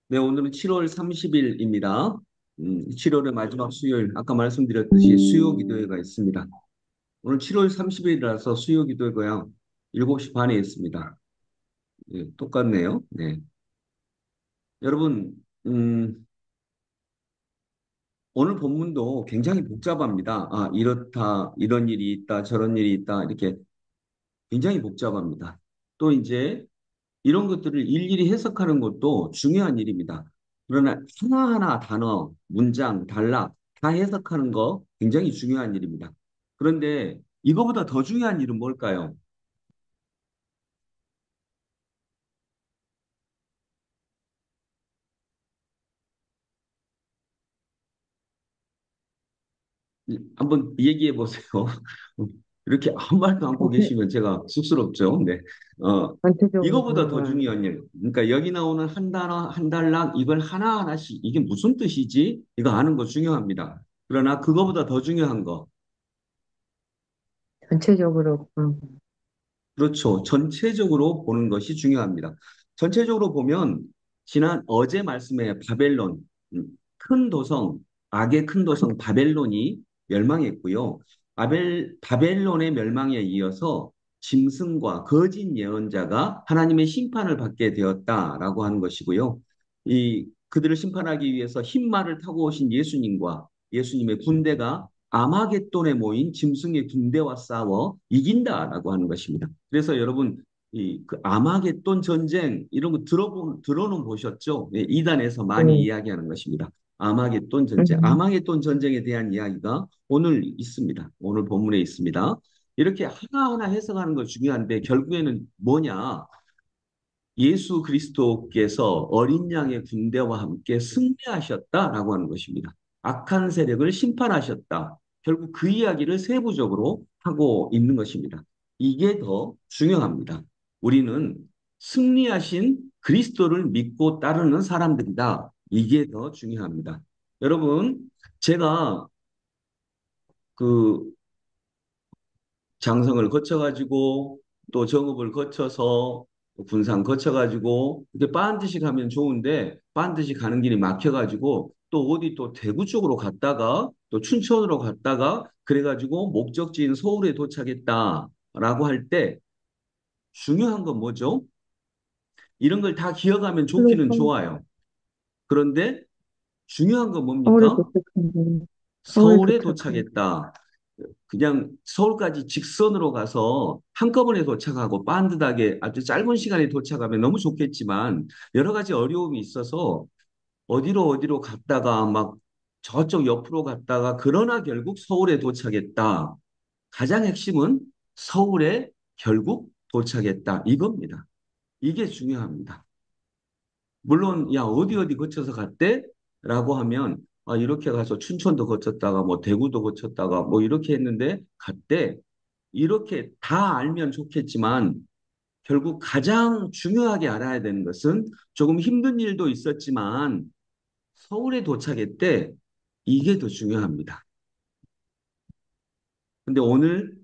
네, 오늘은 7월 30일입니다. 7월의 마지막 수요일, 아까 말씀드렸듯이 수요 기도회가 있습니다. 오늘 7월 30일이라서 수요 기도회가 7시 반에 있습니다. 예, 똑같네요. 네. 여러분, 오늘 본문도 굉장히 복잡합니다. 아, 이렇다, 이런 일이 있다, 저런 일이 있다, 이렇게 굉장히 복잡합니다. 또 이제 이런 것들을 일일이 해석하는 것도 중요한 일입니다. 그러나 하나하나 단어, 문장, 단락 다 해석하는 거 굉장히 중요한 일입니다. 그런데 이거보다 더 중요한 일은 뭘까요? 한번 얘기해 보세요. 이렇게 아무 말도 않고 전체, 계시면 제가 쑥스럽죠. 네. 어, 전체적으로 이거보다 보는 더 거라는 중요한 일. 그러니까 여기 나오는 한 단어, 한 단락 이걸 하나하나씩 이게 무슨 뜻이지? 이거 아는 거 중요합니다. 그러나 그거보다 더 중요한 거. 전체적으로 보는 거. 그렇죠. 전체적으로 보는 것이 중요합니다. 전체적으로 보면 지난 어제 말씀에 바벨론, 큰 도성, 악의 큰 도성 바벨론이 멸망했고요. 바벨론의 멸망에 이어서 짐승과 거짓 예언자가 하나님의 심판을 받게 되었다라고 하는 것이고요. 그들을 심판하기 위해서 흰 말을 타고 오신 예수님과 예수님의 군대가 아마겟돈에 모인 짐승의 군대와 싸워 이긴다라고 하는 것입니다. 그래서 여러분 그 아마겟돈 전쟁 이런 거 들어는 보셨죠? 예, 이단에서 많이 네. 이야기하는 것입니다. 아마겟돈 전쟁, 음, 아마겟돈 전쟁에 대한 이야기가 오늘 있습니다. 오늘 본문에 있습니다. 이렇게 하나하나 해석하는 거 중요한데 결국에는 뭐냐? 예수 그리스도께서 어린 양의 군대와 함께 승리하셨다라고 하는 것입니다. 악한 세력을 심판하셨다. 결국 그 이야기를 세부적으로 하고 있는 것입니다. 이게 더 중요합니다. 우리는 승리하신 그리스도를 믿고 따르는 사람들이다. 이게 더 중요합니다. 여러분, 제가 그 장성을 거쳐가지고 또 정읍을 거쳐서 군산 거쳐가지고 이렇게 반드시 가면 좋은데 반드시 가는 길이 막혀가지고 또 어디 또 대구 쪽으로 갔다가 또 춘천으로 갔다가 그래가지고 목적지인 서울에 도착했다라고 할 때 중요한 건 뭐죠? 이런 걸 다 기억하면 좋기는 그래서 좋아요. 그런데 중요한 건 서울에 뭡니까? 도착한 지, 서울에 서울에 도착한 도착했다. 그냥 서울까지 직선으로 가서 한꺼번에 도착하고 반듯하게 아주 짧은 시간에 도착하면 너무 좋겠지만 여러 가지 어려움이 있어서 어디로 갔다가 막 저쪽 옆으로 갔다가 그러나 결국 서울에 도착했다. 가장 핵심은 서울에 결국 도착했다. 이겁니다. 이게 중요합니다. 물론 야 어디 거쳐서 갔대? 라고 하면 아, 이렇게 가서 춘천도 거쳤다가 뭐 대구도 거쳤다가 뭐 이렇게 했는데 갔대. 이렇게 다 알면 좋겠지만 결국 가장 중요하게 알아야 되는 것은 조금 힘든 일도 있었지만 서울에 도착했대. 이게 더 중요합니다. 근데 오늘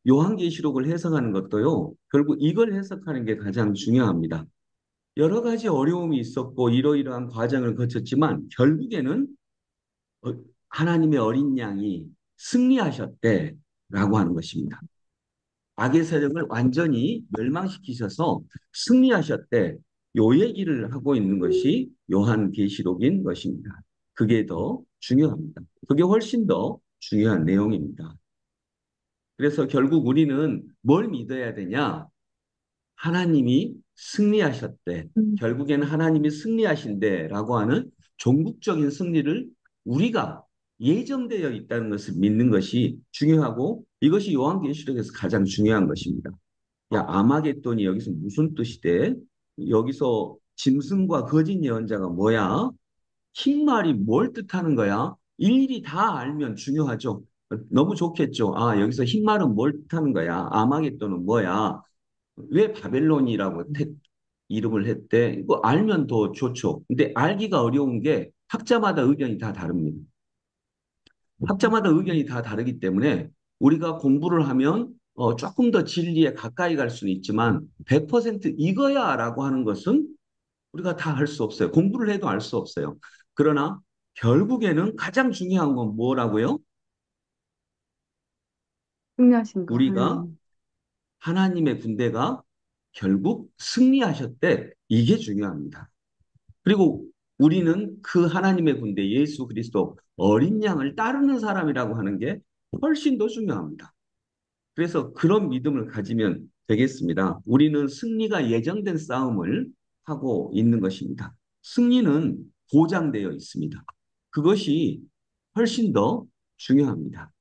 요한계시록을 해석하는 것도요. 결국 이걸 해석하는 게 가장 중요합니다. 여러 가지 어려움이 있었고 이러이러한 과정을 거쳤지만 결국에는 어, 하나님의 어린 양이 승리하셨대라고 하는 것입니다. 악의 세력을 완전히 멸망시키셔서 승리하셨대. 요 얘기를 하고 있는 것이 요한계시록인 것입니다. 그게 더 중요합니다. 그게 훨씬 더 중요한 내용입니다. 그래서 결국 우리는 뭘 믿어야 되냐? 하나님이 승리하셨대. 음, 결국에는 하나님이 승리하신대라고 하는 종국적인 승리를 우리가 예정되어 있다는 것을 믿는 것이 중요하고 이것이 요한계시록에서 가장 중요한 것입니다. 야, 아마겟돈이 여기서 무슨 뜻이대? 여기서 짐승과 거짓 예언자가 뭐야? 흰말이 뭘 뜻하는 거야? 일일이 다 알면 중요하죠. 너무 좋겠죠. 아, 여기서 흰말은 뭘 뜻하는 거야? 아마겟돈은 뭐야? 왜 바벨론이라고 이름을 했대? 이거 알면 더 좋죠. 근데 알기가 어려운 게 학자마다 의견이 다 다릅니다. 학자마다 의견이 다 다르기 때문에 우리가 공부를 하면 조금 더 진리에 가까이 갈 수는 있지만 100% 이거야라고 하는 것은 우리가 다 할 수 없어요. 공부를 해도 알 수 없어요. 그러나 결국에는 가장 중요한 건 뭐라고요? 승리하신 거 우리가 하나님. 하나님의 군대가 결국 승리하셨대. 이게 중요합니다. 그리고 우리는 그 하나님의 군대 예수 그리스도 어린 양을 따르는 사람이라고 하는 게 훨씬 더 중요합니다. 그래서 그런 믿음을 가지면 되겠습니다. 우리는 승리가 예정된 싸움을 하고 있는 것입니다. 승리는 보장되어 있습니다. 그것이 훨씬 더 중요합니다.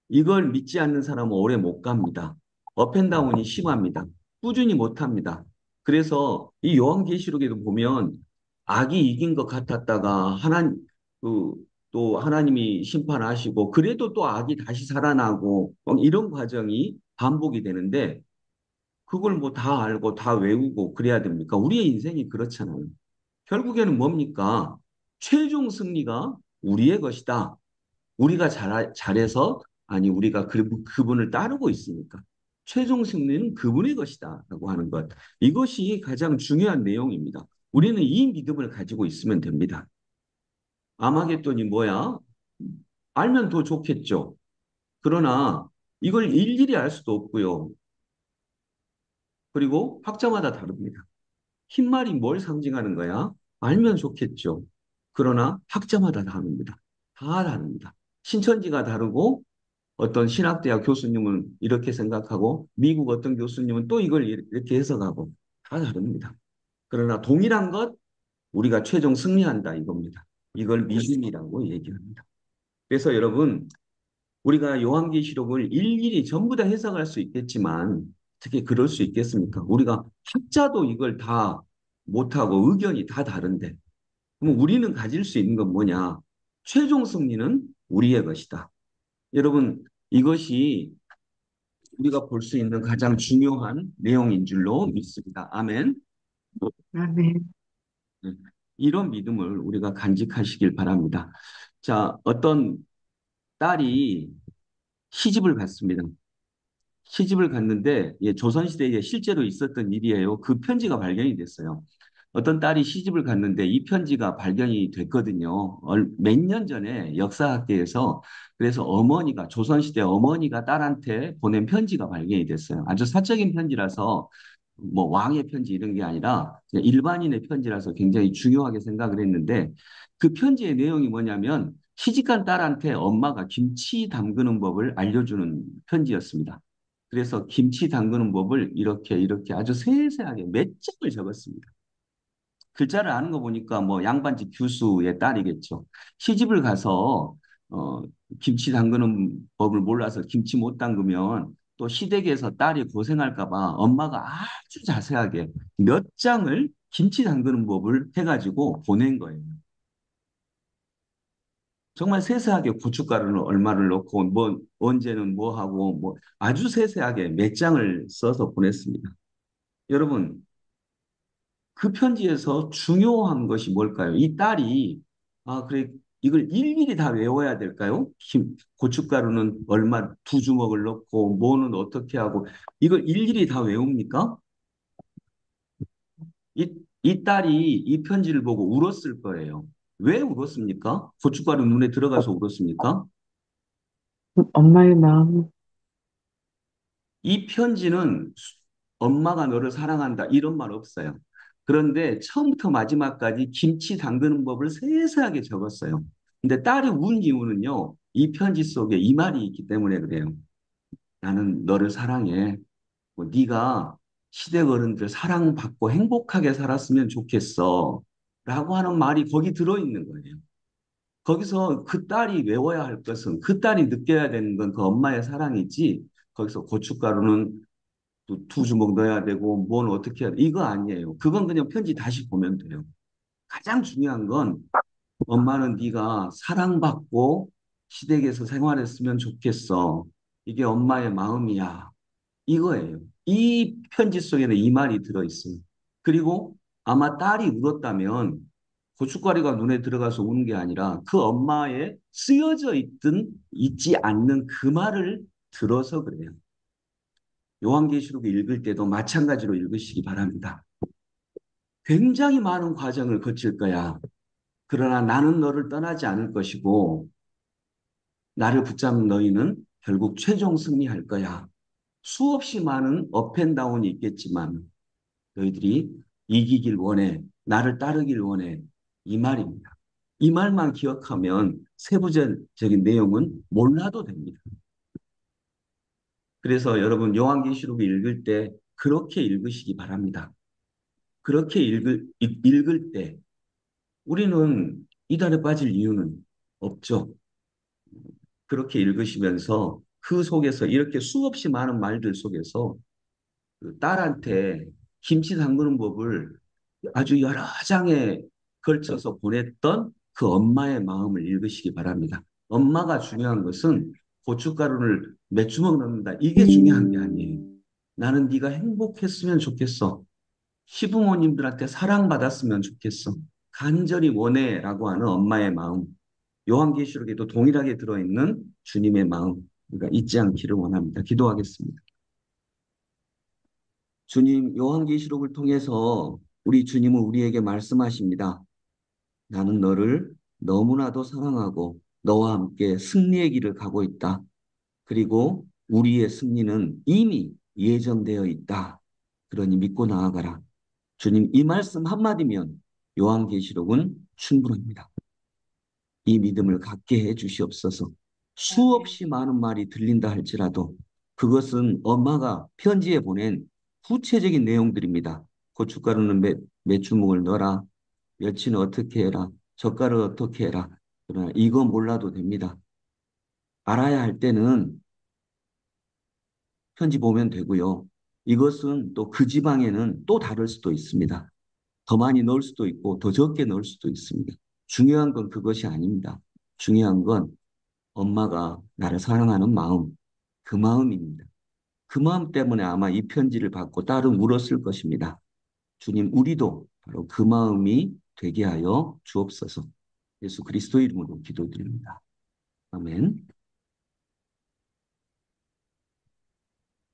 이걸 믿지 않는 사람은 오래 못 갑니다. 업앤다운이 심합니다. 꾸준히 못 합니다. 그래서 이 요한계시록에도 보면 악이 이긴 것 같았다가 그, 또 하나님이 심판하시고 그래도 또 악이 다시 살아나고 이런 과정이 반복이 되는데 그걸 뭐 다 알고 다 외우고 그래야 됩니까? 우리의 인생이 그렇잖아요. 결국에는 뭡니까? 최종 승리가 우리의 것이다. 우리가 잘해서 아니 우리가 그분을 따르고 있으니까 최종 승리는 그분의 것이다라고 하는 것 이것이 가장 중요한 내용입니다. 우리는 이 믿음을 가지고 있으면 됩니다. 아마겟돈이 뭐야? 알면 더 좋겠죠. 그러나 이걸 일일이 알 수도 없고요. 그리고 학자마다 다릅니다. 흰말이 뭘 상징하는 거야? 알면 좋겠죠. 그러나 학자마다 다릅니다. 다 다릅니다. 신천지가 다르고 어떤 신학대학 교수님은 이렇게 생각하고 미국 어떤 교수님은 또 이걸 이렇게 해석하고 다 다릅니다. 그러나 동일한 것 우리가 최종 승리한다 이겁니다. 이걸 믿음이라고 얘기합니다. 그래서 여러분 우리가 요한계시록을 일일이 전부 다 해석할 수 있겠지만 어떻게 그럴 수 있겠습니까? 우리가 학자도 이걸 다 못하고 의견이 다 다른데 그럼 우리는 가질 수 있는 건 뭐냐? 최종 승리는 우리의 것이다. 여러분 이것이 우리가 볼 수 있는 가장 중요한 내용인 줄로 믿습니다. 아멘. 아멘. 네. 이런 믿음을 우리가 간직하시길 바랍니다. 자, 어떤 딸이 시집을 갔습니다. 시집을 갔는데 예, 조선시대에 실제로 있었던 일이에요. 그 편지가 발견이 됐어요. 어떤 딸이 시집을 갔는데 이 편지가 발견이 됐거든요. 몇 년 전에 역사학계에서 그래서 어머니가 조선시대 어머니가 딸한테 보낸 편지가 발견이 됐어요. 아주 사적인 편지라서 뭐 왕의 편지 이런 게 아니라 그냥 일반인의 편지라서 굉장히 중요하게 생각을 했는데 그 편지의 내용이 뭐냐면 시집간 딸한테 엄마가 김치 담그는 법을 알려주는 편지였습니다. 그래서 김치 담그는 법을 이렇게 아주 세세하게 몇 장을 적었습니다. 글자를 아는 거 보니까 뭐 양반집 교수의 딸이겠죠. 시집을 가서 어, 김치 담그는 법을 몰라서 김치 못 담그면 또 시댁에서 딸이 고생할까 봐 엄마가 아주 자세하게 몇 장을 김치 담그는 법을 해가지고 보낸 거예요. 정말 세세하게 고춧가루는 얼마를 넣고 뭐 언제는 뭐 하고 뭐 아주 세세하게 몇 장을 써서 보냈습니다. 여러분 그 편지에서 중요한 것이 뭘까요? 이 딸이, 아, 그래, 이걸 일일이 다 외워야 될까요? 고춧가루는 얼마, 두 주먹을 넣고, 뭐는 어떻게 하고, 이걸 일일이 다 외웁니까? 이, 이 딸이 이 편지를 보고 울었을 거예요. 왜 울었습니까? 고춧가루 눈에 들어가서 울었습니까? 엄마의 마음. 이 편지는 엄마가 너를 사랑한다 이런 말 없어요. 그런데 처음부터 마지막까지 김치 담그는 법을 세세하게 적었어요. 근데 딸이 운 이유는요. 이 편지 속에 이 말이 있기 때문에 그래요. 나는 너를 사랑해. 뭐 네가 시댁 어른들 사랑받고 행복하게 살았으면 좋겠어. 라고 하는 말이 거기 들어있는 거예요. 거기서 그 딸이 외워야 할 것은 그 딸이 느껴야 되는 건 그 엄마의 사랑이지. 거기서 고춧가루는 또 두 주먹 넣어야 되고 뭘 어떻게 해야 돼. 이거 아니에요. 그건 그냥 편지 다시 보면 돼요. 가장 중요한 건 엄마는 네가 사랑받고 시댁에서 생활했으면 좋겠어. 이게 엄마의 마음이야. 이거예요. 이 편지 속에는 이 말이 들어있어요. 그리고 아마 딸이 울었다면 고춧가루가 눈에 들어가서 우는 게 아니라 그 엄마의 쓰여져 있지 않는 그 말을 들어서 그래요. 요한계시록 읽을 때도 마찬가지로 읽으시기 바랍니다. 굉장히 많은 과정을 거칠 거야. 그러나 나는 너를 떠나지 않을 것이고, 나를 붙잡는 너희는 결국 최종 승리할 거야. 수없이 많은 업앤다운이 있겠지만, 너희들이 이기길 원해. 나를 따르길 원해. 이 말입니다. 이 말만 기억하면 세부적인 내용은 몰라도 됩니다. 그래서 여러분 요한계시록을 읽을 때 그렇게 읽으시기 바랍니다. 그렇게 읽을 때 우리는 이달에 빠질 이유는 없죠. 그렇게 읽으시면서 그 속에서 이렇게 수없이 많은 말들 속에서 그 딸한테 김치 담그는 법을 아주 여러 장에 걸쳐서 보냈던 그 엄마의 마음을 읽으시기 바랍니다. 엄마가 중요한 것은 고춧가루를 몇 주먹 넣는다. 이게 중요한 게 아니에요. 나는 네가 행복했으면 좋겠어. 시부모님들한테 사랑받았으면 좋겠어. 간절히 원해라고 하는 엄마의 마음. 요한계시록에도 동일하게 들어있는 주님의 마음. 우리가 잊지 않기를 원합니다. 기도하겠습니다. 주님, 요한계시록을 통해서 우리 주님은 우리에게 말씀하십니다. 나는 너를 너무나도 사랑하고 너와 함께 승리의 길을 가고 있다. 그리고 우리의 승리는 이미 예정되어 있다. 그러니 믿고 나아가라. 주님, 이 말씀 한마디면 요한계시록은 충분합니다. 이 믿음을 갖게 해 주시옵소서. 수없이 많은 말이 들린다 할지라도 그것은 엄마가 편지에 보낸 구체적인 내용들입니다. 고춧가루는 몇 주먹을 넣어라. 멸치는 어떻게 해라. 젓갈을 어떻게 해라. 그러나 이거 몰라도 됩니다. 알아야 할 때는 편지 보면 되고요. 이것은 또 그 지방에는 또 다를 수도 있습니다. 더 많이 넣을 수도 있고 더 적게 넣을 수도 있습니다. 중요한 건 그것이 아닙니다. 중요한 건 엄마가 나를 사랑하는 마음, 그 마음입니다. 그 마음 때문에 아마 이 편지를 받고 딸은 울었을 것입니다. 주님, 우리도 바로 그 마음이 되게 하여 주옵소서. 예수 그리스도 이름으로 기도드립니다. 아멘.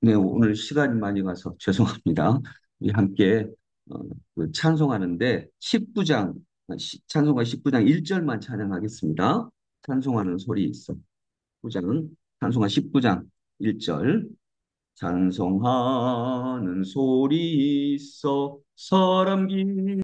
네, 오늘 시간이 많이 가서 죄송합니다. 우리 함께 어, 그 찬송하는데 19장, 찬송가 19장 1절만 찬양하겠습니다. 찬송하는 소리 있어. 19장은 찬송가 19장 1절. 찬송하는 소리 있어 사람 길